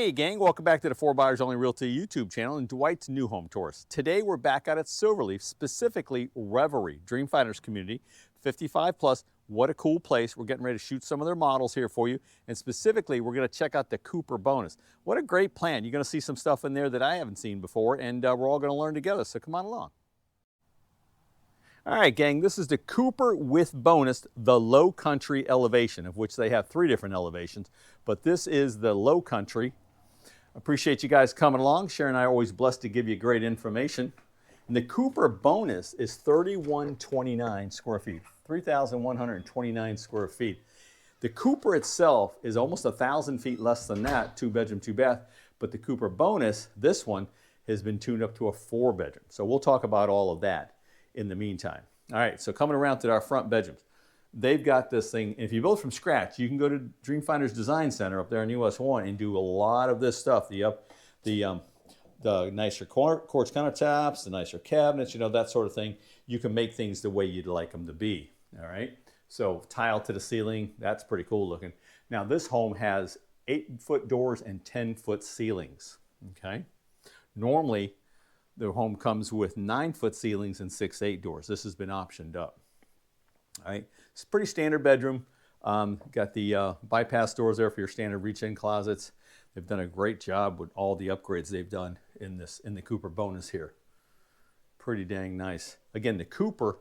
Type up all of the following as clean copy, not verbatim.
Hey gang, welcome back to the 4 Buyers Only Realty YouTube channel and Dwight's New Home Tours. Today we're back out at SilverLeaf, specifically Reverie, Dreamfinders community, 55 plus. What a cool place. We're getting ready to shoot some of their models here for you. And specifically, we're going to check out the Cooper bonus. What a great plan. You're going to see some stuff in there that I haven't seen before, and we're all going to learn together. So come on along. All right, gang, this is the Cooper with bonus, the low country elevation, of which they have 3 different elevations. But this is the low country. Appreciate you guys coming along. Sharon and I are always blessed to give you great information. And the Cooper bonus is 3,129 square feet, 3,129 square feet. The Cooper itself is almost 1,000 feet less than that, 2-bedroom, 2-bath. But the Cooper bonus, this one, has been tuned up to a 4-bedroom. So we'll talk about all of that in the meantime. All right, so coming around to our front bedrooms. They've got this thing, if you build from scratch, you can go to Dreamfinders Design Center up there in US 1 and do a lot of this stuff. The nicer quartz countertops, the nicer cabinets, you know, that sort of thing. You can make things the way you'd like them to be, all right? So tile to the ceiling, that's pretty cool looking. Now this home has 8-foot doors and 10-foot ceilings, okay? Normally, the home comes with 9-foot ceilings and 6/8 doors. This has been optioned up. All right, it's a pretty standard bedroom. Got the bypass doors there for your standard reach-in closets. They've done a great job with all the upgrades they've done in the Cooper bonus here. Pretty dang nice. Again, the Cooper,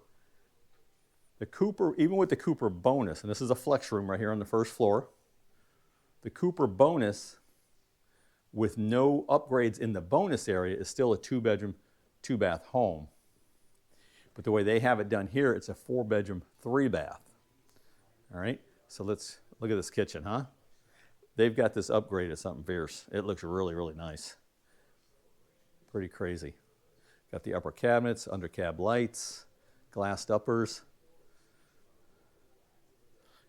even with the Cooper bonus, and this is a flex room right here on the first floor. The Cooper bonus, with no upgrades in the bonus area, is still a 2-bedroom, 2-bath home. But the way they have it done here, it's a 4-bedroom, 3-bath. All right, so let's look at this kitchen, huh? They've got this upgraded something fierce. It looks really, really nice. Pretty crazy. Got the upper cabinets, under cab lights, glassed uppers,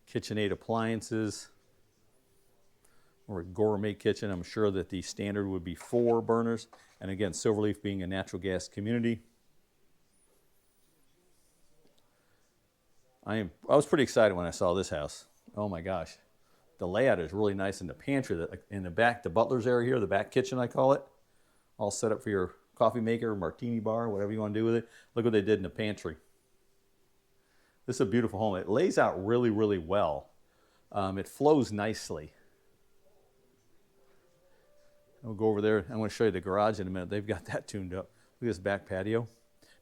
KitchenAid appliances, or a gourmet kitchen. I'm sure that the standard would be 4 burners. And again, SilverLeaf being a natural gas community. I was pretty excited when I saw this house. Oh my gosh. The layout is really nice in the pantry, in the back, the butler's area here, the back kitchen I call it. All set up for your coffee maker, martini bar, whatever you want to do with it. Look what they did in the pantry. This is a beautiful home. It lays out really, really well. It flows nicely. We'll go over there. I'm going to show you the garage in a minute. They've got that tuned up. Look at this back patio.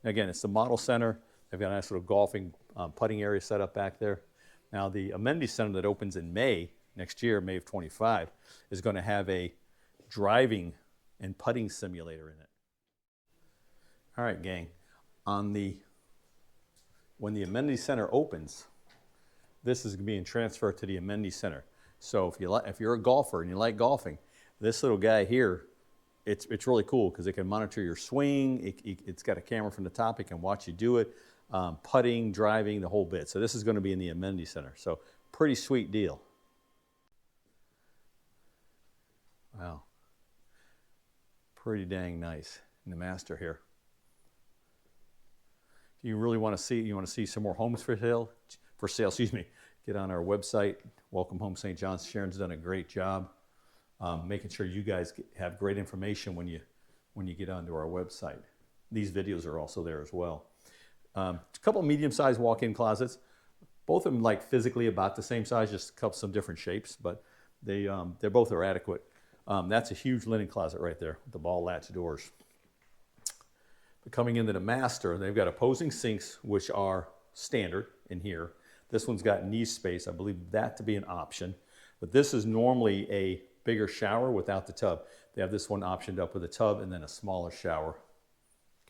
Now again, it's the model center. They've got a nice little golfing putting area set up back there. Now the amenity center that opens in May next year, May of 25, is going to have a driving and putting simulator in it. All right, gang. When the amenity center opens, this is being transferred to the amenity center. So if you're a golfer and you like golfing, this little guy here, it's really cool because it can monitor your swing. It's got a camera from the top. It can watch you do it, putting, driving, the whole bit. So this is going to be in the amenity center. So pretty sweet deal. Wow. Pretty dang nice in the master here. If you really want to see some more homes for sale, excuse me, get on our website, Welcome Home St. John's. Sharon's done a great job. Making sure you guys have great information when you get onto our website. These videos are also there as well. A couple of medium-sized walk-in closets. Both of them like physically about the same size, just some different shapes, but they both are adequate. That's a huge linen closet right there with the ball latch doors. But coming into the master, they've got opposing sinks, which are standard in here. This one's got knee space. I believe that to be an option, but this is normally a bigger shower without the tub. They have this one optioned up with a tub and then a smaller shower.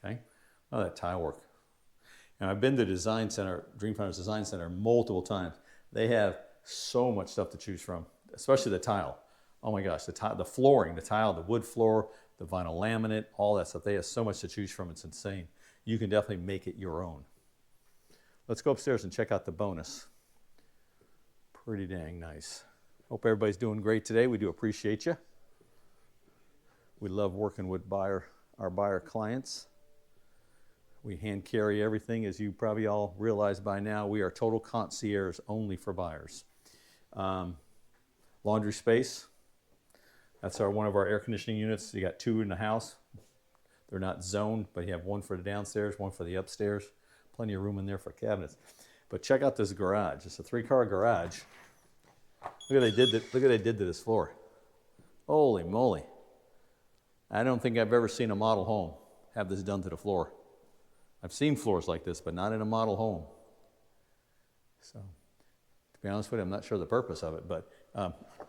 Okay, oh, that tile work. And I've been to Design Center, Dreamfinders Design Center, multiple times. They have so much stuff to choose from, especially the tile. Oh my gosh, the flooring, the tile, the wood floor, the vinyl laminate, all that stuff. They have so much to choose from. It's insane. You can definitely make it your own. Let's go upstairs and check out the bonus. Pretty dang nice. Hope everybody's doing great today. We do appreciate you. We love working with our buyer clients. We hand carry everything. As you probably all realize by now, we are total concierge only for buyers. Laundry space. That's one of our air conditioning units. You got 2 in the house. They're not zoned, but you have 1 for the downstairs, 1 for the upstairs. Plenty of room in there for cabinets. But check out this garage. It's a 3-car garage. Look what they did to this floor. Holy moly. I don't think I've ever seen a model home have this done to the floor. I've seen floors like this, but not in a model home. So, to be honest with you, I'm not sure the purpose of it, but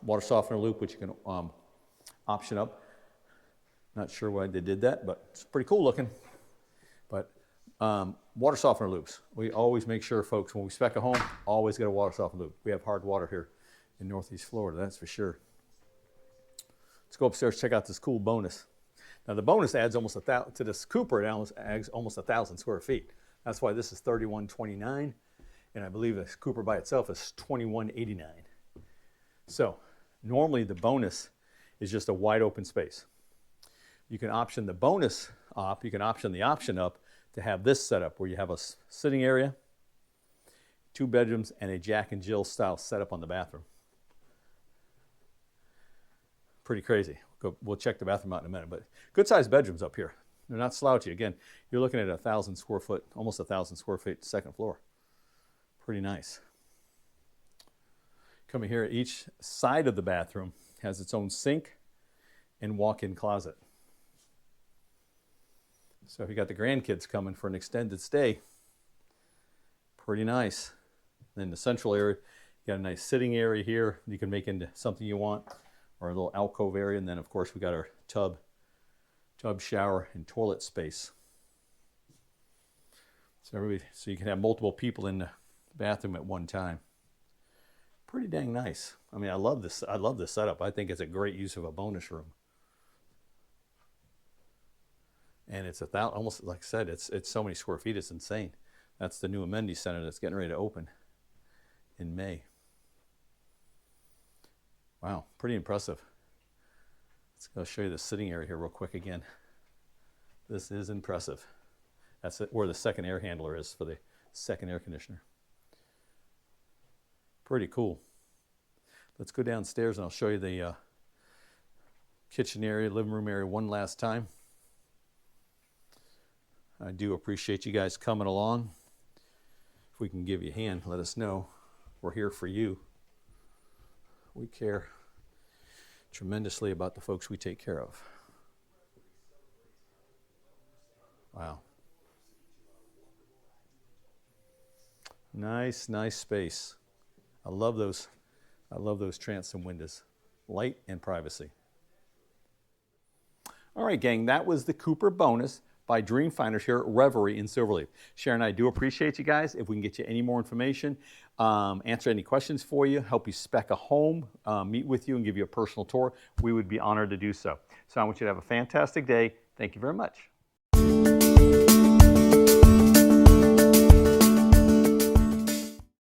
water softener loop, which you can option up. Not sure why they did that, but it's pretty cool looking. But water softener loops. We always make sure, folks, when we spec a home, always get a water softener loop. We have hard water here in Northeast Florida, that's for sure. Let's go upstairs, check out this cool bonus. Now the bonus adds almost to this Cooper, it adds almost 1,000 square feet. That's why this is 3129, and I believe this Cooper by itself is 2189. So normally the bonus is just a wide open space. You can option the bonus up, you can option the option up to have this setup where you have a sitting area, 2 bedrooms, and a Jack and Jill style setup on the bathroom. Pretty crazy. We'll check the bathroom out in a minute, but good sized bedrooms up here. They're not slouchy. Again, you're looking at 1,000 square foot, almost 1,000 square feet, second floor. Pretty nice. Coming here, each side of the bathroom has its own sink and walk-in closet. So if you got the grandkids coming for an extended stay, pretty nice. Then the central area, you got a nice sitting area here. You can make into something you want, or a little alcove area. And then of course we got our tub, shower, and toilet space. So you can have multiple people in the bathroom at one time. Pretty dang nice. I mean, I love this setup. I think it's a great use of a bonus room. And it's almost like I said, it's so many square feet, it's insane. That's the new amenity center that's getting ready to open in May. Wow, pretty impressive. Let's go show you the sitting area here real quick again. This is impressive. That's where the second air handler is for the second air conditioner. Pretty cool. Let's go downstairs and I'll show you the kitchen area, living room area one last time. I do appreciate you guys coming along. If we can give you a hand, let us know. We're here for you. We care tremendously about the folks we take care of. Wow. Nice, nice space. I love those transom windows. Light and privacy. All right, gang, that was the Cooper bonus by Dreamfinders here at Reverie in SilverLeaf. Sharon, I do appreciate you guys. If we can get you any more information, answer any questions for you, help you spec a home, meet with you and give you a personal tour, we would be honored to do so. So I want you to have a fantastic day. Thank you very much.